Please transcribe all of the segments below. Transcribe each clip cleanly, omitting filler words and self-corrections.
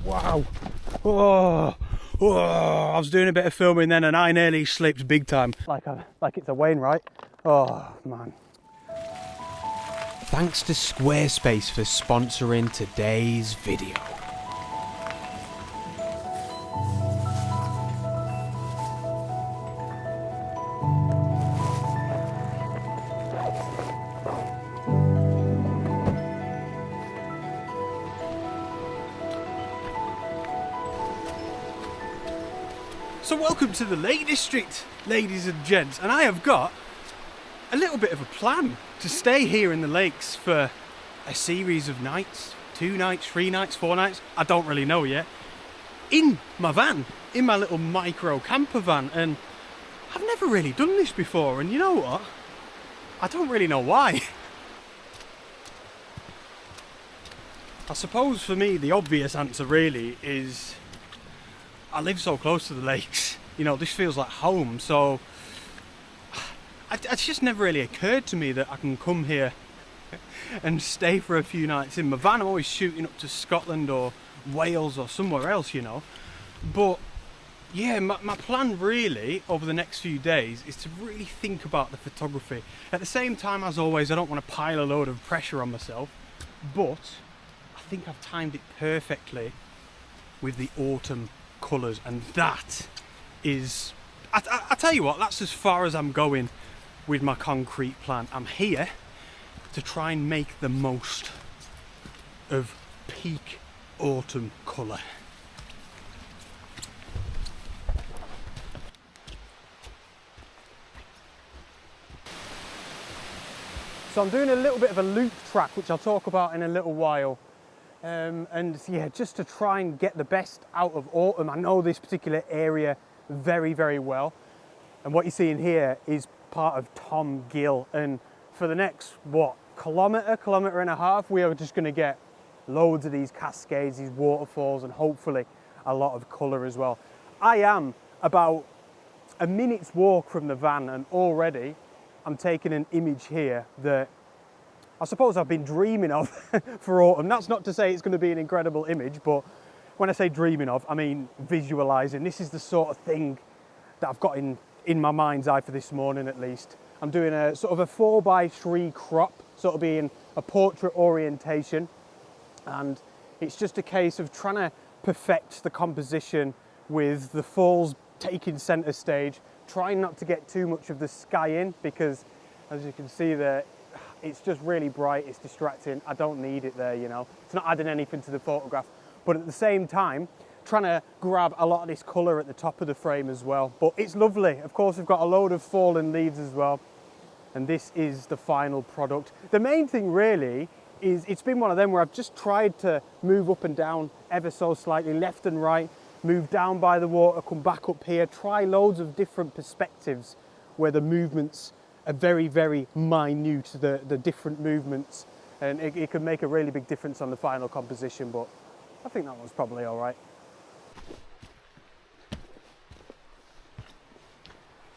Wow. Oh, I was doing a bit of filming then and I nearly slipped big time. Like it's a Wainwright. Oh, man. Thanks to Squarespace for sponsoring today's video. So welcome to the Lake District, ladies and gents, and I have got a little bit of a plan to stay here in the lakes for a series of nights, 2 nights, 3 nights, 4 nights, I don't really know yet, in my van, in my little micro camper van, and I've never really done this before, and you know what, I don't really know why. I suppose for me the obvious answer really is I live so close to the lakes, you know, this feels like home, so it's just never really occurred to me that I can come here and stay for a few nights in my van. I'm always shooting up to Scotland or Wales or somewhere else, you know, but yeah, my plan really over the next few days is to really think about the photography. At the same time, as always, I don't want to pile a load of pressure on myself, but I think I've timed it perfectly with the autumn colours, and that is, I tell you what, that's as far as I'm going with my concrete plan. I'm here to try and make the most of peak autumn colour. So I'm doing a little bit of a loop track, which I'll talk about in a little while. And yeah, just to try and get the best out of autumn. I know this particular area very, very well. And what you're seeing here is part of Gill. And for the next, kilometre and a half, we are just going to get loads of these cascades, these waterfalls, and hopefully a lot of colour as well. I am about a minute's walk from the van, and already I'm taking an image here that I suppose I've been dreaming of for autumn. That's not to say it's going to be an incredible image, but when I say dreaming of, I mean visualising. This is the sort of thing that I've got in my mind's eye for this morning at least. I'm doing a sort of a 4x3 crop, sort of being a portrait orientation, and it's just a case of trying to perfect the composition with the falls taking centre stage, trying not to get too much of the sky in, because as you can see there, it's just really bright, it's distracting. I don't need it there, you know. It's not adding anything to the photograph, but at the same time, trying to grab a lot of this colour at the top of the frame as well. But it's lovely. Of course, we've got a load of fallen leaves as well, and this is the final product. The main thing really is it's been one of them where I've just tried to move up and down ever so slightly, left and right, move down by the water, come back up here, try loads of different perspectives where the movements are very, very minute, the different movements, and it can make a really big difference on the final composition, but I think that one's probably all right.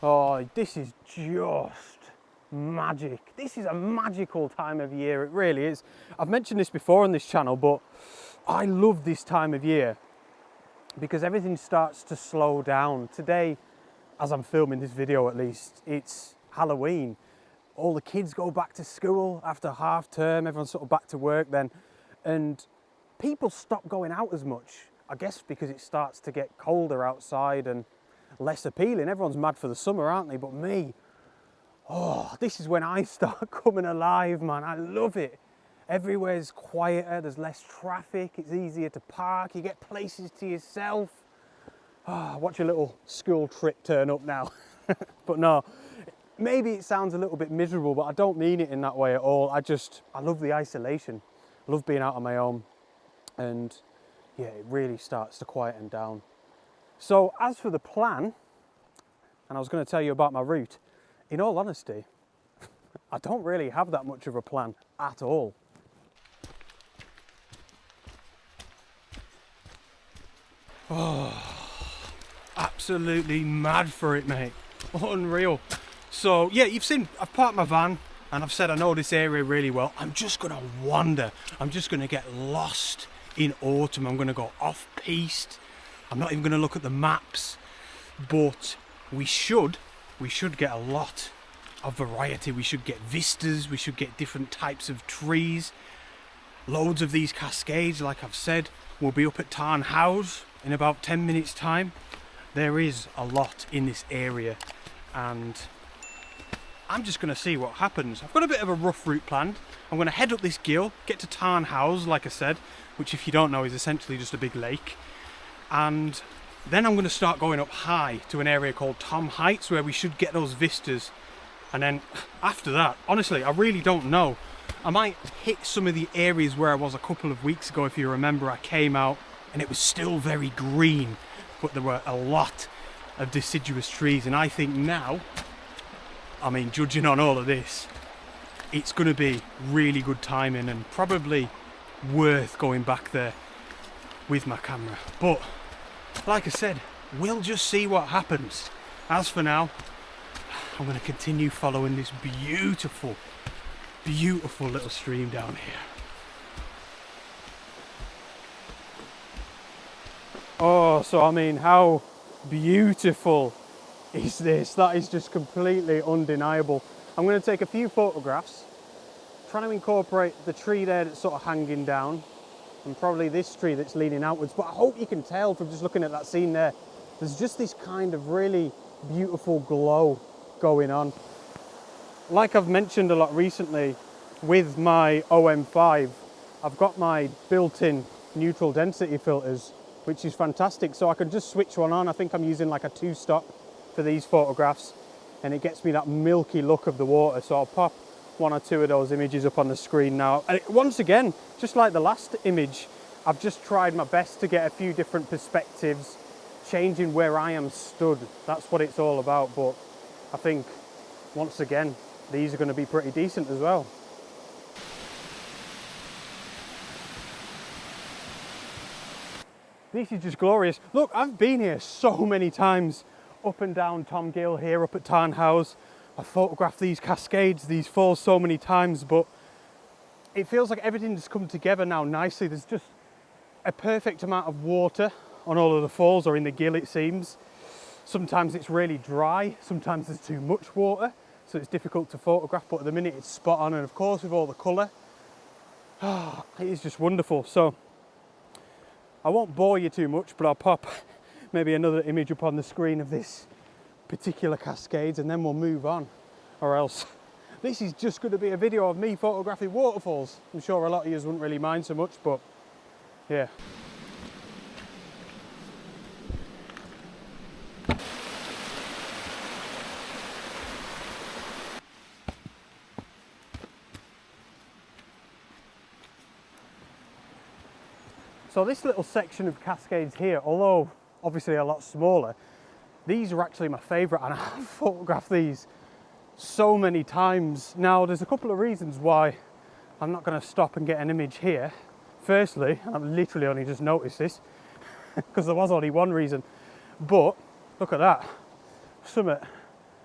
Oh, this is just magic. This is a magical time of year, it really is. I've mentioned this before on this channel, but I love this time of year because everything starts to slow down. Today, as I'm filming this video at least, it's Halloween. All the kids go back to school after half term, everyone's sort of back to work then, and people stop going out as much, I guess because it starts to get colder outside and less appealing. Everyone's mad for the summer, aren't they? But me, oh, this is when I start coming alive, man. I love it. Everywhere's quieter, there's less traffic, it's easier to park, you get places to yourself. Oh, watch a little school trip turn up now. But no, maybe it sounds a little bit miserable, but I don't mean it in that way at all. I love the isolation. I love being out on my own. And yeah, it really starts to quieten down. So as for the plan, and I was going to tell you about my route, in all honesty, I don't really have that much of a plan at all. Oh, absolutely mad for it, mate. Unreal. So yeah, you've seen, I've parked my van and I've said I know this area really well. I'm just going to wander. I'm just going to get lost in autumn. I'm going to go off-piste. I'm not even going to look at the maps, but we should get a lot of variety. We should get vistas, we should get different types of trees, loads of these cascades. Like I've said, we'll be up at Tarn Hows in about 10 minutes time. There is a lot in this area, and I'm just going to see what happens. I've got a bit of a rough route planned. I'm going to head up this Gill, get to Tarn Hows, like I said, which if you don't know is essentially just a big lake. And then I'm going to start going up high to an area called Tarn Heights, where we should get those vistas. And then after that, honestly, I really don't know. I might hit some of the areas where I was a couple of weeks ago. If you remember, I came out and it was still very green, but there were a lot of deciduous trees. And I think now, I mean, judging on all of this, it's going to be really good timing and probably worth going back there with my camera. But like I said, we'll just see what happens. As for now, I'm going to continue following this beautiful, beautiful little stream down here. Oh, so I mean, how beautiful is this? That is just completely undeniable. I'm going to take a few photographs, trying to incorporate the tree there that's sort of hanging down, and probably this tree that's leaning outwards. But I hope you can tell from just looking at that scene there, there's just this kind of really beautiful glow going on. Like I've mentioned a lot recently, with my OM5, I've got my built-in neutral density filters, which is fantastic. So I can just switch one on. I think I'm using like a 2-stop for these photographs, and it gets me that milky look of the water. So I'll pop 1 or 2 of those images up on the screen now. And once again, just like the last image, I've just tried my best to get a few different perspectives, changing where I am stood. That's what it's all about. But I think, once again, these are going to be pretty decent as well. This is just glorious. Look, I've been here so many times, up and down Tom Gill here, up at Tarn Hows. I've photographed these cascades, these falls so many times, but it feels like everything's come together now nicely. There's just a perfect amount of water on all of the falls, or in the Gill it seems. Sometimes it's really dry, sometimes there's too much water, so it's difficult to photograph, but at the minute it's spot on. And of course with all the colour, it is just wonderful. So I won't bore you too much, but I'll pop maybe another image up on the screen of this particular cascades, and then we'll move on, or else this is just going to be a video of me photographing waterfalls. I'm sure a lot of you wouldn't really mind so much, but yeah. So this little section of cascades here, although obviously a lot smaller, these are actually my favourite, and I've photographed these so many times. Now there's a couple of reasons why I'm not going to stop and get an image here. Firstly, I've literally only just noticed this because there was only one reason, but look at that. Summit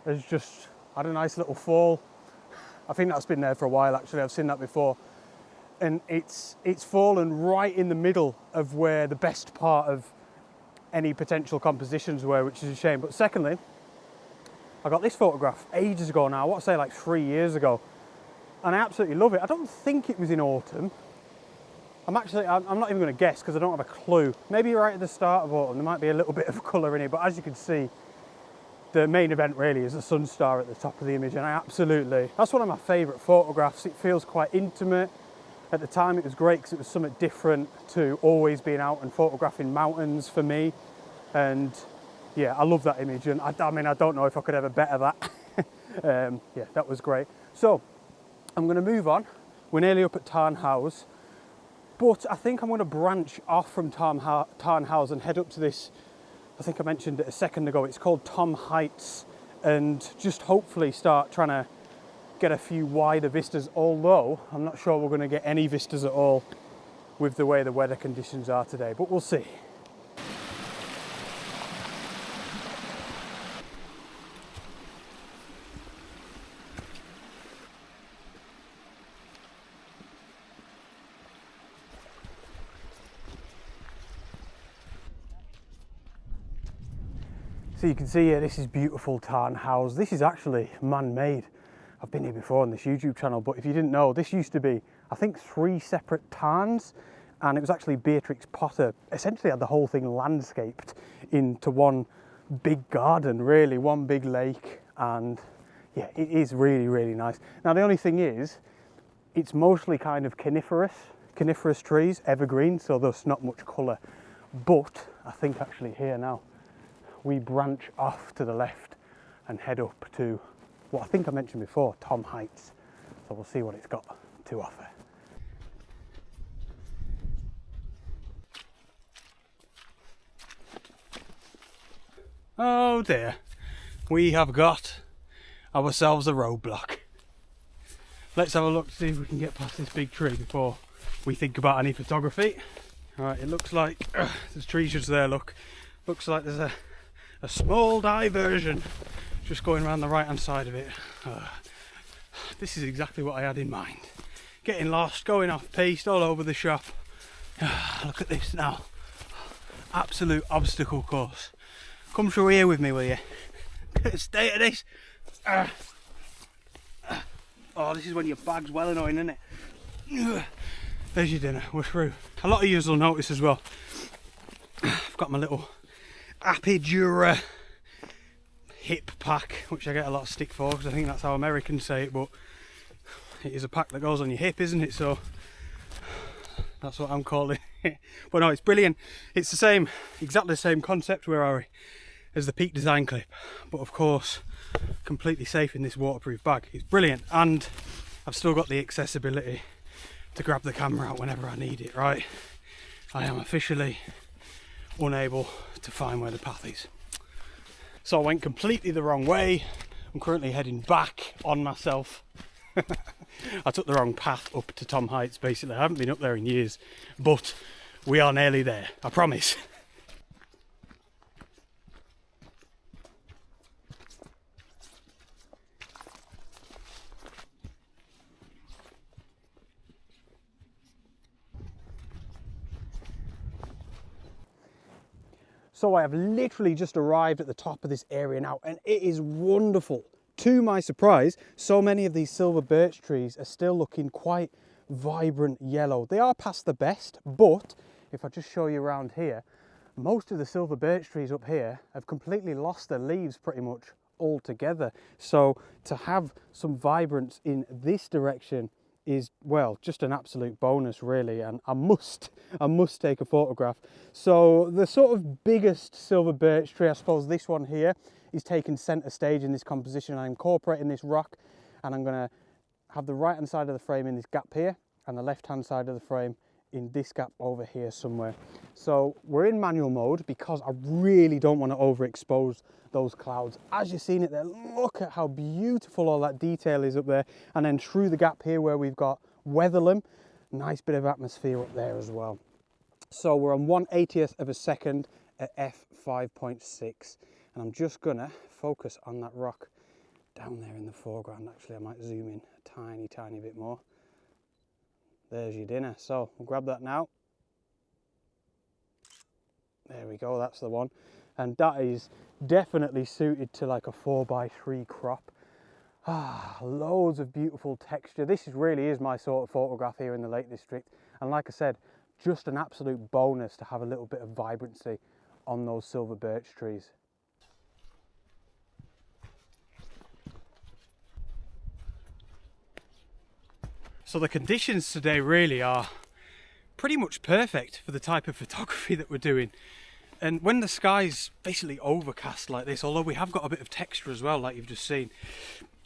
has just had a nice little fall. I think that's been there for a while actually, I've seen that before. And it's fallen right in the middle of where the best part of any potential compositions were, which is a shame. But secondly, I got this photograph ages ago now, I want to say like 3 years ago, and I absolutely love it. I don't think it was in autumn. I'm not even going to guess because I don't have a clue. Maybe right at the start of autumn, there might be a little bit of colour in it, but as you can see, the main event really is a sun star at the top of the image, and that's one of my favourite photographs. It feels quite intimate. At the time it was great because it was something different to always being out and photographing mountains for me. And yeah, I love that image, and I mean, I don't know if I could ever better that. Yeah, that was great. So I'm going to move on. We're nearly up at Tarn Hows, but I think I'm going to branch off from Tarn Hows and head up to this, I think I mentioned it a second ago, it's called Tarn Heights, and just hopefully start trying to get a few wider vistas, although I'm not sure we're going to get any vistas at all with the way the weather conditions are today, but we'll see. So you can see here, this is beautiful Tarn Hows. This is actually man-made. I've been here before on this YouTube channel, but if you didn't know, this used to be, I think, 3 separate tarns, and it was actually Beatrix Potter essentially had the whole thing landscaped into one big garden, really, one big lake, and yeah, it is really, really nice. Now, the only thing is, it's mostly kind of coniferous trees, evergreen, so there's not much colour. But I think actually here now, we branch off to the left and head up to what I think I mentioned before, Tom Heights. So we'll see what it's got to offer. Oh dear, we have got ourselves a roadblock. Let's have a look to see if we can get past this big tree before we think about any photography. Alright, it looks like there's trees just there, look. Looks like there's a small diversion just going around the right hand side of it. This is exactly what I had in mind. Getting lost, going off piste all over the shop. Look at this now. Absolute obstacle course. Come through here with me, will you? Stay at this. Oh, this is when your bag's well annoying, isn't it? There's your dinner, we're through. A lot of you will notice as well, I've got my little Apidura hip pack, which I get a lot of stick for, because I think that's how Americans say it, but it is a pack that goes on your hip, isn't it? So that's what I'm calling it. But no, it's brilliant. It's the same, exactly the same concept, where are we, as the Peak Design clip, but of course completely safe in this waterproof bag. It's brilliant, and I've still got the accessibility to grab the camera out whenever I need it, right? I am officially unable to find where the path is. So I went completely the wrong way. I'm currently heading back on myself. I took the wrong path up to Tom Heights, basically. I haven't been up there in years, but we are nearly there, I promise. So I have literally just arrived at the top of this area now, and it is wonderful. To my surprise, so many of these silver birch trees are still looking quite vibrant yellow. They are past the best, but if I just show you around here, most of the silver birch trees up here have completely lost their leaves pretty much altogether. So to have some vibrance in this direction is, well, just an absolute bonus, really, and I must take a photograph. So the sort of biggest silver birch tree, I suppose this one here, is taking centre stage in this composition. I'm incorporating this rock, and I'm going to have the right hand side of the frame in this gap here, and the left hand side of the frame in this gap over here somewhere. So we're in manual mode because I really don't want to overexpose those clouds. As you've seen it there, look at how beautiful all that detail is up there. And then through the gap here where we've got Weatherlam, nice bit of atmosphere up there as well. So we're on 1/80th of a second at f5.6, and I'm just gonna focus on that rock down there in the foreground. Actually, I might zoom in a tiny bit more. There's your dinner. So we'll grab that now. There we go, that's the one. And that is definitely suited to like a 4x3 crop. Loads of beautiful texture. This really is my sort of photograph here in the Lake District. And like I said, just an absolute bonus to have a little bit of vibrancy on those silver birch trees. So the conditions today really are pretty much perfect for the type of photography that we're doing. And when the sky's basically overcast like this, although we have got a bit of texture as well, like you've just seen,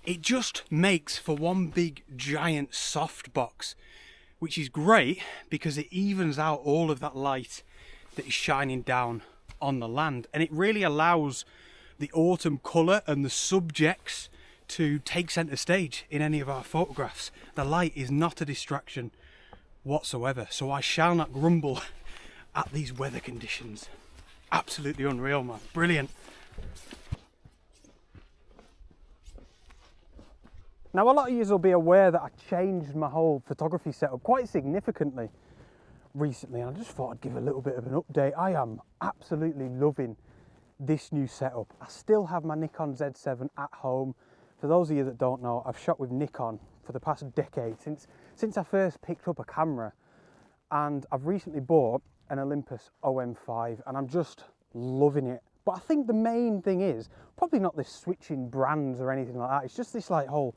it just makes for one big giant softbox, which is great because it evens out all of that light that is shining down on the land. And it really allows the autumn colour and the subjects to take centre stage in any of our photographs. The light is not a distraction whatsoever, so I shall not grumble at these weather conditions. Absolutely unreal, man. Brilliant. Now, a lot of you will be aware that I changed my whole photography setup quite significantly recently, and I just thought I'd give a little bit of an update. I am absolutely loving this new setup. I still have my Nikon Z7 at home. For those of you that don't know, I've shot with Nikon for the past decade, since I first picked up a camera, and I've recently bought an Olympus OM5 and I'm just loving it. But I think the main thing is probably not this switching brands or anything like that. It's just this like whole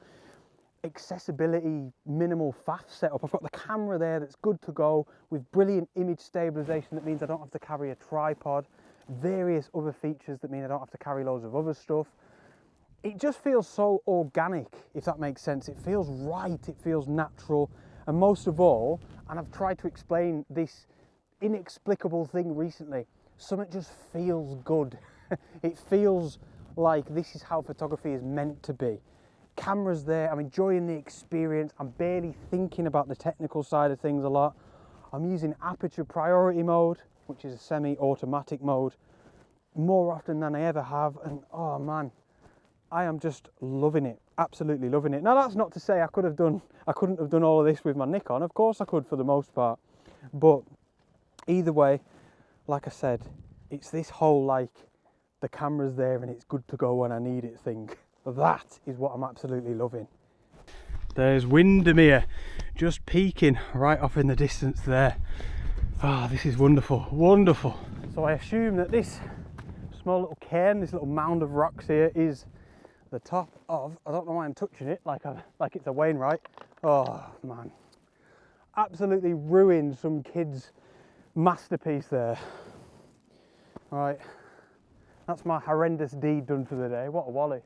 accessibility, minimal faff setup. I've got the camera there that's good to go with brilliant image stabilization. That means I don't have to carry a tripod, various other features that mean I don't have to carry loads of other stuff. It just feels so organic, if that makes sense. It feels right, it feels natural, and most of all, and I've tried to explain this inexplicable thing recently, something just feels good. It feels like this is how photography is meant to be. Camera's there, I'm enjoying the experience, I'm barely thinking about the technical side of things a lot. I'm using aperture priority mode, which is a semi-automatic mode, more often than I ever have, and oh man, I am just loving it, absolutely loving it. Now that's not to say I couldn't have done all of this with my Nikon. Of course I could for the most part, but either way, like I said, it's this whole like the camera's there and it's good to go when I need it thing. That is what I'm absolutely loving. There's Windermere just peeking right off in the distance there. Ah, this is wonderful, wonderful. So I assume that this small little cairn, this little mound of rocks here, is the top of, I don't know why I'm touching it like it's a Wainwright. Oh man, absolutely ruined some kid's masterpiece there. Right, that's my horrendous deed done for the day. What a wally.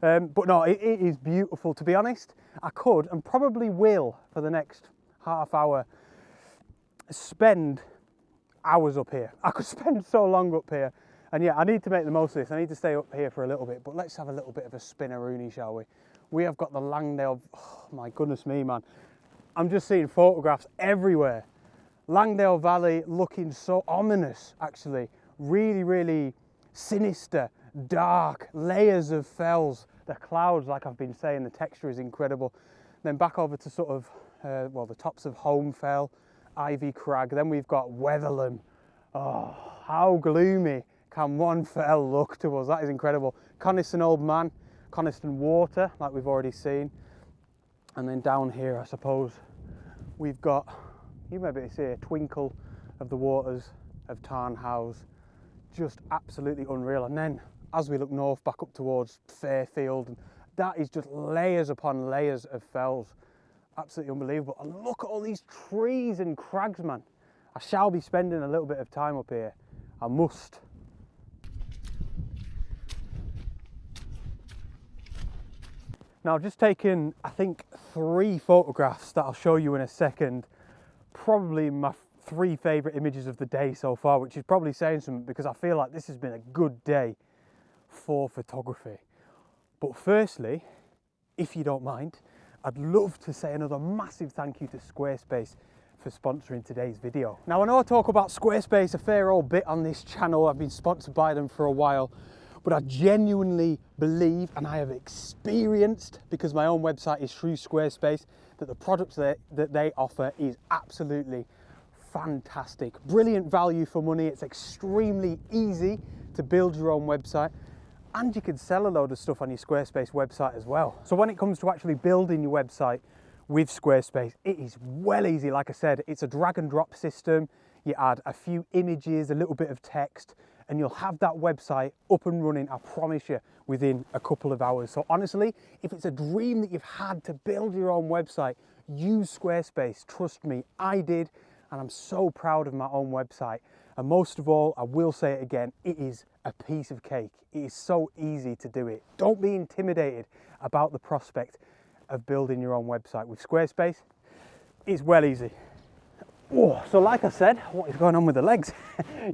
But no, it is beautiful. To be honest, I could and probably will for the next half hour spend hours up here. I could spend so long up here. And yeah, I need to make the most of this. I need to stay up here for a little bit, but let's have a little bit of a spinneroonie, shall we? We have got the Langdale, oh my goodness me, man. I'm just seeing photographs everywhere. Langdale Valley looking so ominous, actually. Really, really sinister, dark, layers of fells. The clouds, like I've been saying, the texture is incredible. Then back over to sort of, well, the tops of Home Fell, Ivy Crag. Then we've got Weatherlam. Oh, how gloomy can one fell look to us? That is incredible. Coniston Old Man, Coniston Water, like we've already seen. And then down here, I suppose, we've got, you may be able to see a twinkle of the waters of Tarn Hows. Just absolutely unreal. And then as we look north back up towards Fairfield, and that is just layers upon layers of fells. Absolutely unbelievable. And look at all these trees and crags, man. I shall be spending a little bit of time up here. I must. Now I've just taken, I think, 3 photographs that I'll show you in a second. Probably my 3 favourite images of the day so far, which is probably saying something because I feel like this has been a good day for photography. But firstly, if you don't mind, I'd love to say another massive thank you to Squarespace for sponsoring today's video. Now I know I talk about Squarespace a fair old bit on this channel. I've been sponsored by them for a while, but I genuinely believe, and I have experienced, because my own website is through Squarespace, that the products that they offer is absolutely fantastic. Brilliant value for money. It's extremely easy to build your own website, and you can sell a load of stuff on your Squarespace website as well. So when it comes to actually building your website with Squarespace, it is well easy. Like I said, it's a drag and drop system. You add a few images, a little bit of text, and you'll have that website up and running, I promise you, within a couple of hours. So honestly, if it's a dream that you've had to build your own website, use Squarespace. Trust me, I did, and I'm so proud of my own website. And most of all, I will say it again, it is a piece of cake. It is so easy to do it. Don't be intimidated about the prospect of building your own website. With Squarespace, it's well easy. Oh, so like I said, what is going on with the legs?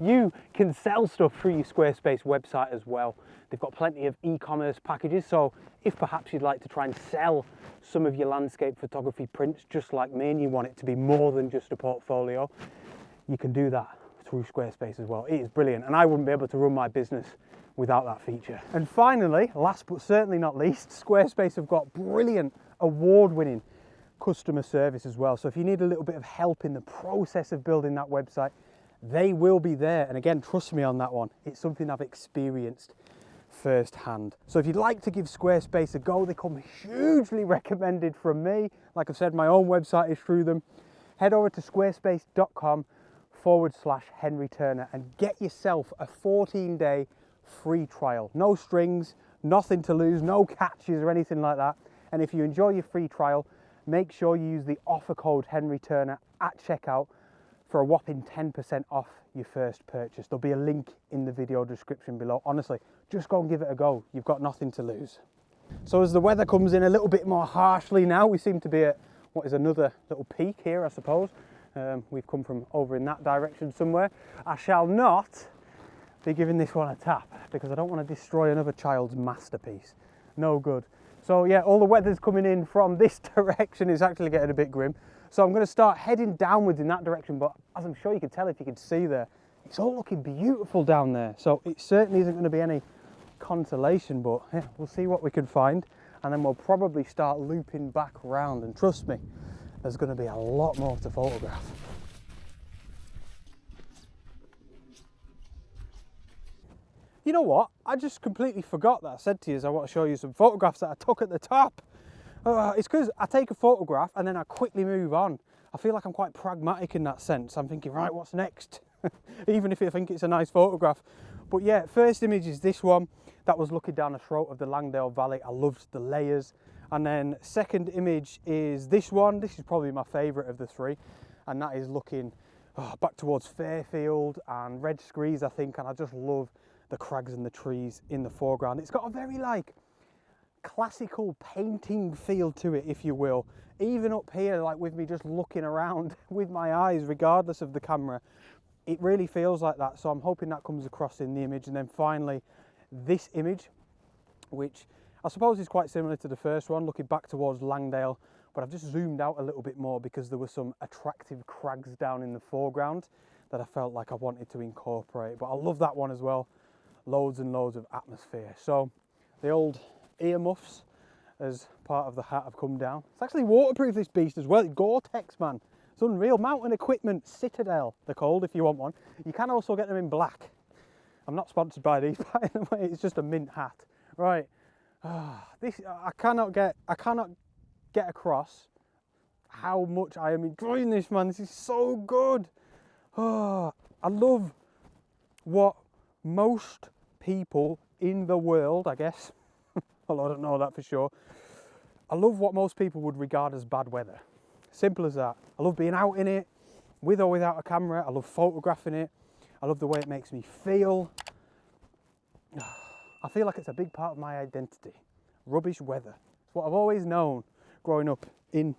You can sell stuff through your Squarespace website as well. They've got plenty of e-commerce packages, so if perhaps you'd like to try and sell some of your landscape photography prints just like me, and you want it to be more than just a portfolio, you can do that through Squarespace as well. It is brilliant, and I wouldn't be able to run my business without that feature. And finally, last but certainly not least, Squarespace have got brilliant award-winning customer service as well. So if you need a little bit of help in the process of building that website, they will be there. And again, trust me on that one. It's something I've experienced firsthand. So if you'd like to give Squarespace a go, they come hugely recommended from me. Like I've said, my own website is through them. Head over to squarespace.com/Henry Turner and get yourself a 14-day free trial. No strings, nothing to lose, no catches or anything like that. And if you enjoy your free trial, make sure you use the offer code Henry Turner at checkout for a whopping 10% off your first purchase. There'll be a link in the video description below. Honestly, just go and give it a go. You've got nothing to lose. So as the weather comes in a little bit more harshly now, we seem to be at what is another little peak here, I suppose. We've come from over in that direction somewhere. I shall not be giving this one a tap because I don't want to destroy another child's masterpiece. No good. So yeah, all the weather's coming in from this direction. It's actually getting a bit grim. So I'm going to start heading downwards in that direction, but as I'm sure you can tell if you can see there, it's all looking beautiful down there. So it certainly isn't going to be any consolation, but yeah, we'll see what we can find. And then we'll probably start looping back round. And trust me, there's going to be a lot more to photograph. You know what? I just completely forgot that I said to you I want to show you some photographs that I took at the top. It's because I take a photograph and then I quickly move on. I feel like I'm quite pragmatic in that sense. I'm thinking, right, what's next? Even if I think it's a nice photograph. But yeah, first image is this one. That was looking down the throat of the Langdale Valley. I loved the layers. And then second image is this one. This is probably my favourite of the three. And that is looking back towards Fairfield and Red Screes, I think. And I just love the crags and the trees in the foreground. It's got a very like classical painting feel to it, if you will. Even up here, like with me just looking around with my eyes, regardless of the camera, it really feels like that. So I'm hoping that comes across in the image. And then finally, this image, which I suppose is quite similar to the first one, looking back towards Langdale, but I've just zoomed out a little bit more because there were some attractive crags down in the foreground that I felt like I wanted to incorporate. But I love that one as well. Loads and loads of atmosphere. So the old earmuffs as part of the hat have come down. It's actually waterproof, this beast as well. It's Gore-Tex, man. It's unreal. Mountain Equipment Citadel, they're called, if you want one. You can also get them in black. I'm not sponsored by these, by the way. It's just a mint hat. Right. This I cannot get across how much I am enjoying this, man. This is so good. I love what most people in the world, I guess, well, I don't know that for sure. I love what most people would regard as bad weather. Simple as that. I love being out in it, with or without a camera. I love photographing it. I love the way it makes me feel. I feel like it's a big part of my identity. Rubbish weather. It's what I've always known growing up in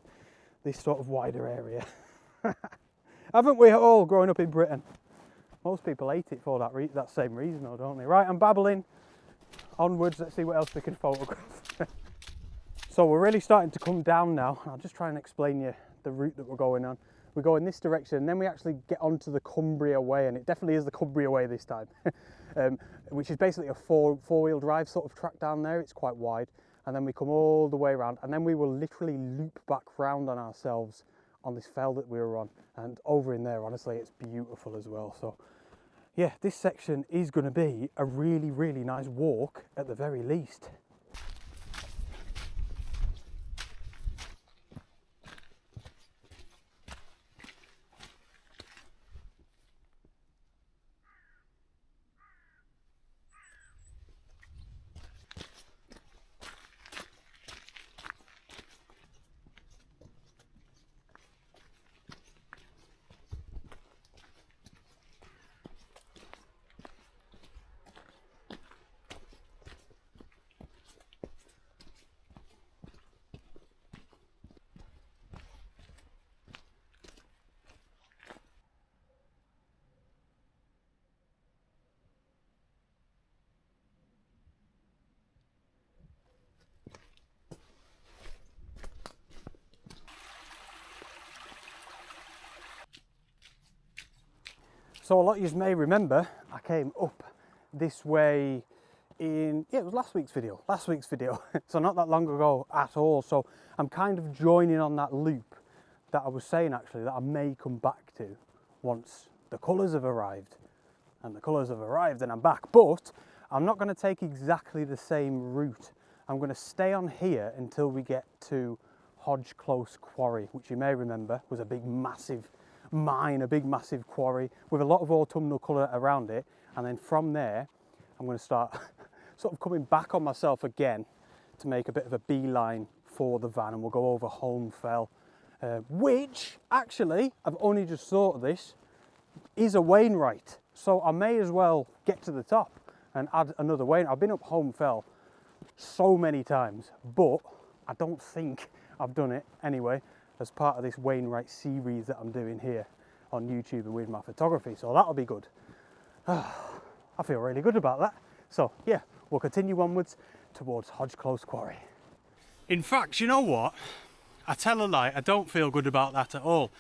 this sort of wider area. Haven't we all growing up in Britain? Most people hate it for that same reason though, don't they? Right, I'm babbling. Onwards, let's see what else we can photograph. So we're really starting to come down now. I'll just try and explain you the route that we're going on. We go in this direction and then we actually get onto the Cumbria Way, and it definitely is the Cumbria Way this time, which is basically a four-wheel drive sort of track down there. It's quite wide. And then we come all the way around and then we will literally loop back round on ourselves on this fell that we were on. And over in there, honestly, it's beautiful as well. So yeah, this section is going to be a really, really nice walk at the very least. So a lot of you may remember I came up this way in, yeah, it was last week's video, so not that long ago at all. So I'm kind of joining on that loop that I was saying actually that I may come back to once the colours have arrived. And the colours have arrived and I'm back. But I'm not going to take exactly the same route. I'm going to stay on here until we get to Hodge Close Quarry, which you may remember was a big massive mine, a big massive quarry with a lot of autumnal colour around it. And then from there, I'm going to start sort of coming back on myself again to make a bit of a beeline for the van, and we'll go over Holme Fell, which actually, I've only just thought of this, is a Wainwright. So I may as well get to the top and add another Wainwright. I've been up Holme Fell so many times, but I don't think I've done it anyway as part of this Wainwright series that I'm doing here on YouTube and with my photography. So that'll be good. I feel really good about that. So yeah, we'll continue onwards towards Hodge Close Quarry. In fact, you know what? I tell a lie, I don't feel good about that at all.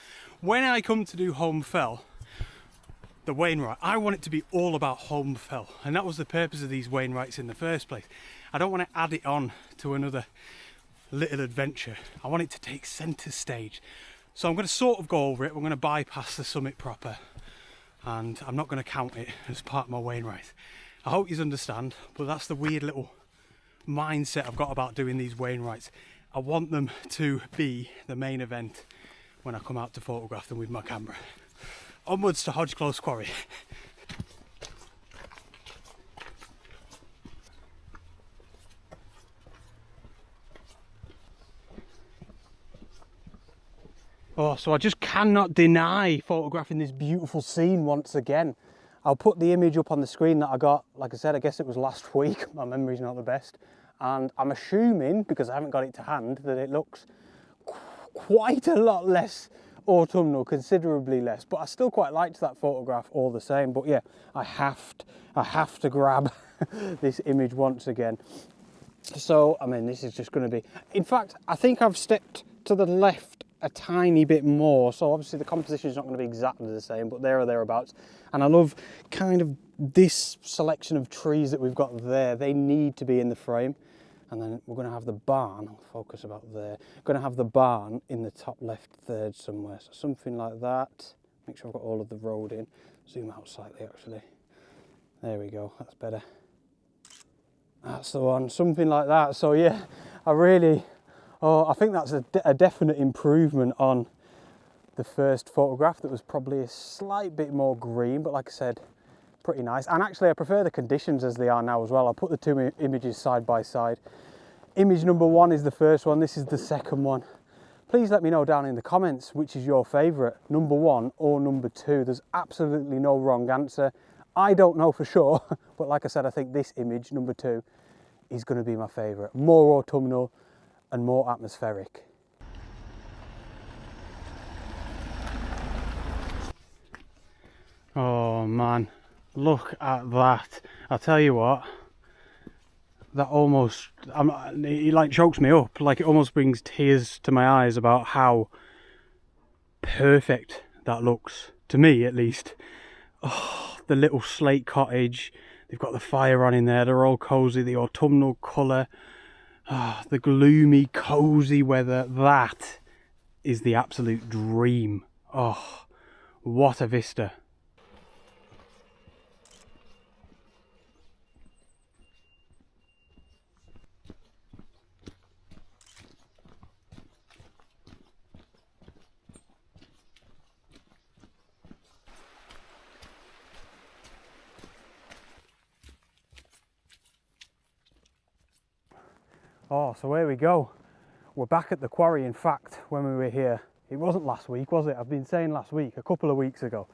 When I come to do Holme Fell, the Wainwright, I want it to be all about Holme Fell, and that was the purpose of these Wainwrights in the first place. I don't want to add it on to another little adventure. I want it to take centre stage. So I'm going to sort of go over it. We're going to bypass the summit proper, and I'm not going to count it as part of my Wainwright. I hope you understand, but that's the weird little mindset I've got about doing these Wainwrights. I want them to be the main event when I come out to photograph them with my camera. Onwards to Hodge Close Quarry. Oh, so I just cannot deny photographing this beautiful scene once again. I'll put the image up on the screen that I got, like I said, I guess it was last week. My memory's not the best. And I'm assuming, because I haven't got it to hand, that it looks quite a lot less autumnal, considerably less. But I still quite liked that photograph all the same. But yeah, I have to grab this image once again. So, I mean, this is just going to be... In fact, I think I've stepped to the left a tiny bit more, so obviously the composition is not going to be exactly the same, but there or thereabouts. And I love kind of this selection of trees that we've got there. They need to be in the frame. And then we're going to have the barn, I'll focus about there, going to have the barn in the top left third somewhere, so something like that. Make sure I've got all of the road in. Zoom out slightly actually. There we go, that's better. That's the one, something like that. So yeah, I think that's a definite improvement on the first photograph that was probably a slight bit more green, but like I said, pretty nice. And actually I prefer the conditions as they are now as well. I put the two images side by side. Image number one is the first one, this is the second one. Please let me know down in the comments which is your favourite, number one or number two. There's absolutely no wrong answer. I don't know for sure, but like I said, I think this image, number two, is going to be my favourite. More autumnal and more atmospheric. Oh man, look at that. I'll tell you what, that almost, it like chokes me up. Like it almost brings tears to my eyes about how perfect that looks, to me at least. Oh, the little slate cottage, they've got the fire on in there, they're all cosy, the autumnal colour. Ah, the gloomy, cosy weather, that is the absolute dream. Oh, what a vista. Oh, so here we go. We're back at the quarry. In fact, when we were here, it wasn't last week, was it? I've been saying last week, a couple of weeks ago.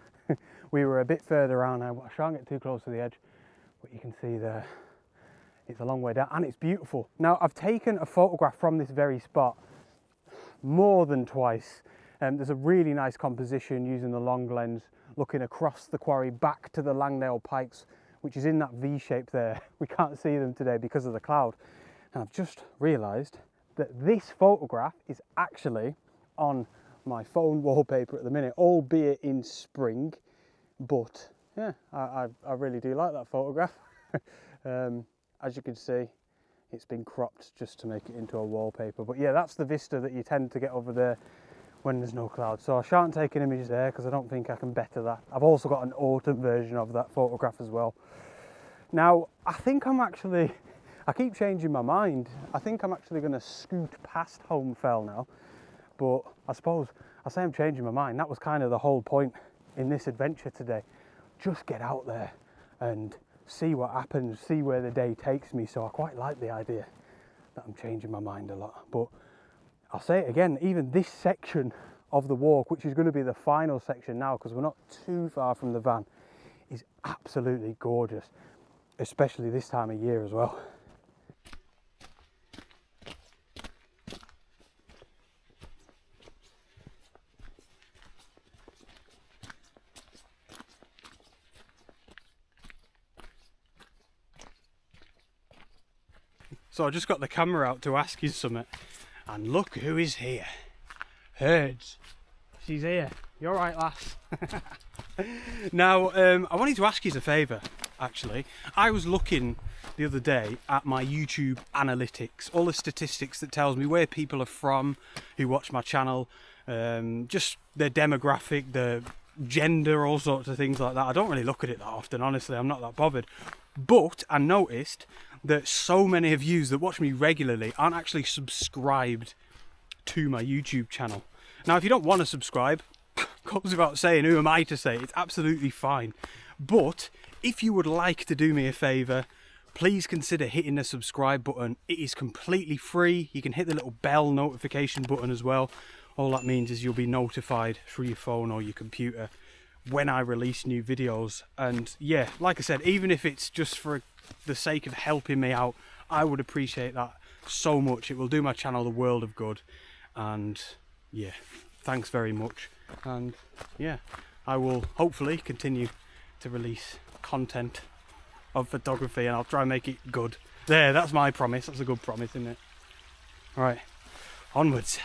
We were a bit further around now. I shan't get too close to the edge, but you can see there, it's a long way down and it's beautiful. Now, I've taken a photograph from this very spot more than twice. There's a really nice composition using the long lens, looking across the quarry back to the Langdale Pikes, which is in that V shape there. We can't see them today because of the cloud. And I've just realised that this photograph is actually on my phone wallpaper at the minute, albeit in spring. But yeah, I really do like that photograph. As you can see, it's been cropped just to make it into a wallpaper. But yeah, that's the vista that you tend to get over there when there's no clouds. So I shan't take an image there because I don't think I can better that. I've also got an autumn version of that photograph as well. Now, I think I keep changing my mind. I think I'm actually going to scoot past Home Fell now. But I suppose, I say I'm changing my mind. That was kind of the whole point in this adventure today. Just get out there and see what happens, see where the day takes me. So I quite like the idea that I'm changing my mind a lot. But I'll say it again, even this section of the walk, which is going to be the final section now because we're not too far from the van, is absolutely gorgeous, especially this time of year as well. So I just got the camera out to ask you something, and look who is here. Herds. She's here. You're right, lass. Now, I wanted to ask you a favour, actually. I was looking the other day at my YouTube analytics, all the statistics that tells me where people are from, who watch my channel, just their demographic, their gender, all sorts of things like that. I don't really look at it that often, honestly. I'm not that bothered. But I noticed that so many of you that watch me regularly aren't actually subscribed to my YouTube channel. Now, if you don't want to subscribe, goes without saying, who am I to say? It's absolutely fine. But if you would like to do me a favour, please consider hitting the subscribe button. It is completely free. You can hit the little bell notification button as well. All that means is you'll be notified through your phone or your computer when I release new videos. And yeah, like I said, even if it's just for the sake of helping me out, I would appreciate that so much. It will do my channel the world of good. And yeah, thanks very much. And yeah, I will hopefully continue to release content of photography, and I'll try and make it good. There, that's my promise. That's a good promise, isn't it? All right, onwards.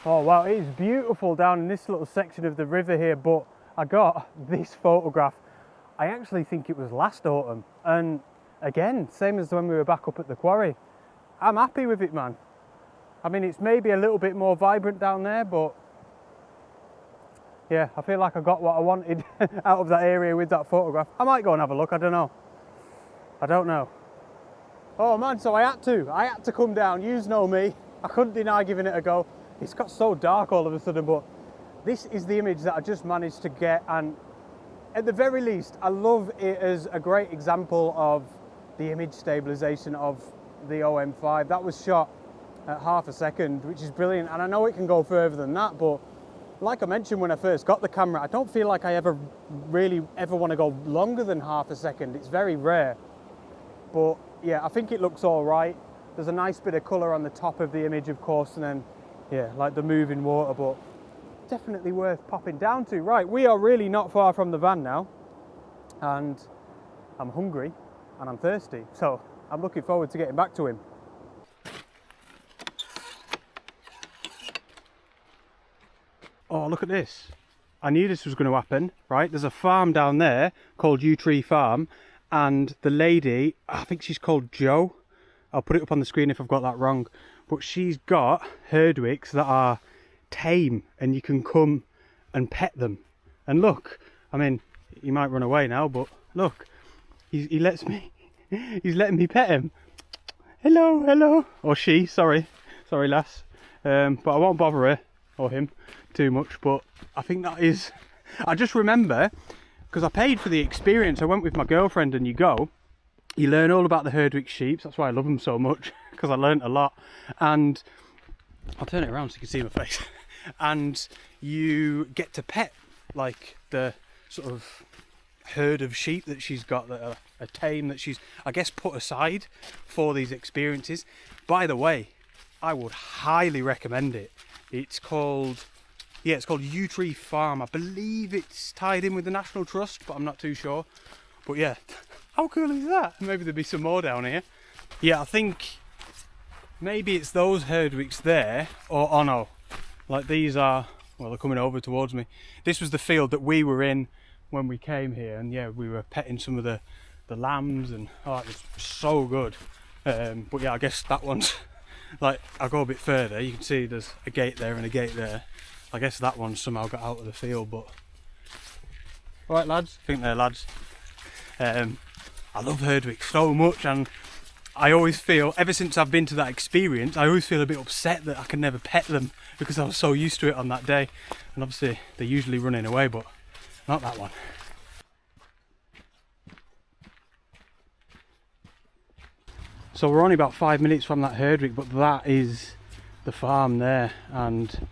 Oh wow, it is beautiful down in this little section of the river here, but I got this photograph. I actually think it was last autumn, and again, same as when we were back up at the quarry. I'm happy with it, man. I mean, it's maybe a little bit more vibrant down there, but yeah, I feel like I got what I wanted out of that area with that photograph. I might go and have a look, I don't know. Oh man, so I had to come down. Yous know me, I couldn't deny giving it a go. It's got so dark all of a sudden, but this is the image that I just managed to get, and at the very least, I love it as a great example of the image stabilization of the OM5. That was shot at half a second, which is brilliant, and I know it can go further than that, but like I mentioned when I first got the camera, I don't feel like I really want to go longer than half a second. It's very rare, but yeah, I think it looks all right. There's a nice bit of color on the top of the image, of course, and then yeah, like the moving water, but definitely worth popping down to. Right, we are really not far from the van now, and I'm hungry and I'm thirsty, so I'm looking forward to getting back to him. Oh, look at this. I knew this was going to happen, right? There's a farm down there called Yew Tree Farm, and the lady, I think she's called Jo. I'll put it up on the screen if I've got that wrong. But she's got Herdwicks that are tame, and you can come and pet them. And look, I mean, he might run away now, but look, he lets me, he's letting me pet him. Hello, hello. Or she, sorry lass. But I won't bother her, or him, too much. But I think that is, I just remember, because I paid for the experience, I went with my girlfriend, and you learn all about the Herdwicks sheep. That's why I love them so much, because I learned a lot. And I'll turn it around so you can see my face. And you get to pet like the sort of herd of sheep that she's got that are tame, that she's, I guess, put aside for these experiences. By the way, I would highly recommend it. It's called Yew Tree Farm. I believe it's tied in with the National Trust, but I'm not too sure. But yeah, How cool is that? Maybe there'll be some more down here. Yeah, I think maybe it's those Herdwicks there, or oh no, like these are, well, they're coming over towards me. This was the field that we were in when we came here, and yeah, we were petting some of the lambs, and oh, it was so good. But yeah, I guess that one's like, I'll go a bit further, you can see there's a gate there and a gate there. I guess that one somehow got out of the field, but alright lads, I think they're lads. I love Herdwicks so much, and I always feel, ever since I've been to that experience, I always feel a bit upset that I can never pet them because I was so used to it on that day. And obviously they're usually running away, but not that one. So we're only about 5 minutes from that Herdwick, but that is the farm there. And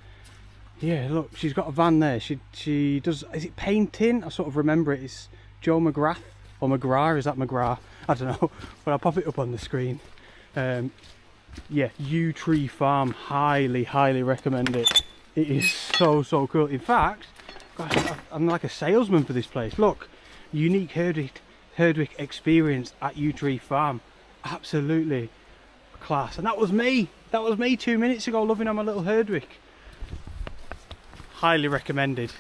yeah, look, she's got a van there. She does, is it painting? I sort of remember it. It's Joe McGrath. Or McGrath, is that McGrath? I don't know, but I'll pop it up on the screen. Yeah, Yew Tree Farm, highly recommend it. It is so cool. In fact, gosh, I'm like a salesman for this place. Look, unique Herdwick experience at Yew Tree Farm. Absolutely class. And that was me 2 minutes ago, loving on my little Herdwick. Highly recommended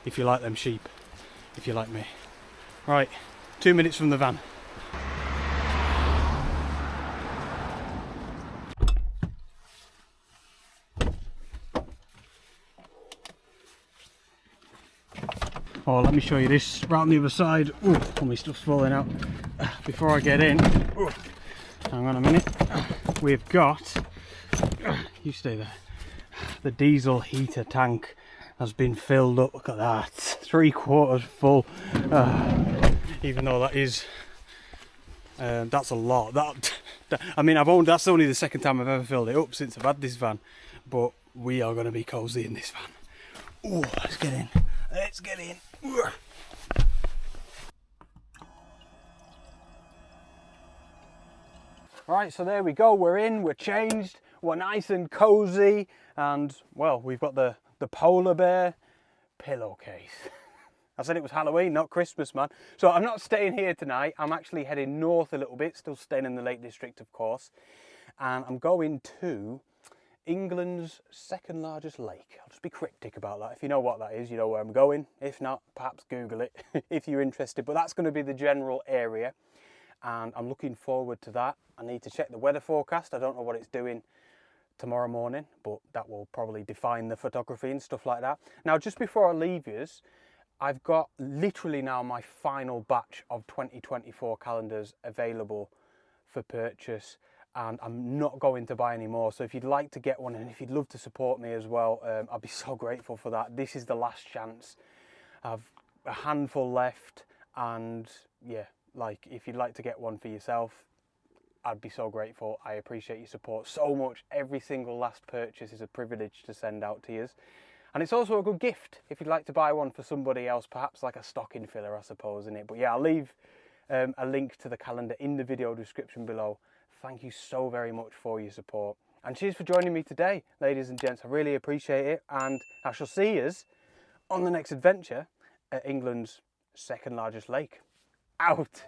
if you like them sheep, if you like me. Right, 2 minutes from the van. Oh, let me show you this right on the other side. Ooh, all my stuff's falling out. Before I get in, ooh, hang on a minute. We've got, you stay there. The diesel heater tank has been filled up. Look at that, 3/4 full. Even though that is, that's a lot. I mean, that's only the second time I've ever filled it up since I've had this van. But we are going to be cozy in this van. Oh, let's get in. Let's get in. Right, so there we go. We're in. We're changed. We're nice and cozy, and well, we've got the polar bear pillowcase. I said it was Halloween, not Christmas, man. So I'm not staying here tonight. I'm actually heading north a little bit, still staying in the Lake District, of course. And I'm going to England's second largest lake. I'll just be cryptic about that. If you know what that is, you know where I'm going. If not, perhaps Google it if you're interested. But that's going to be the general area. And I'm looking forward to that. I need to check the weather forecast. I don't know what it's doing tomorrow morning, but that will probably define the photography and stuff like that. Now, just before I leave yous, I've got literally now my final batch of 2024 calendars available for purchase, and I'm not going to buy any more. So if you'd like to get one, and if you'd love to support me as well, I'd be so grateful for that. This is the last chance. I've a handful left, and yeah, like if you'd like to get one for yourself, I'd be so grateful. I appreciate your support so much. Every single last purchase is a privilege to send out to you. And it's also a good gift if you'd like to buy one for somebody else, perhaps like a stocking filler, I suppose, in it. But yeah, I'll leave a link to the calendar in the video description below. Thank you so very much for your support. And cheers for joining me today, ladies and gents. I really appreciate it. And I shall see you on the next adventure at England's second largest lake. Out.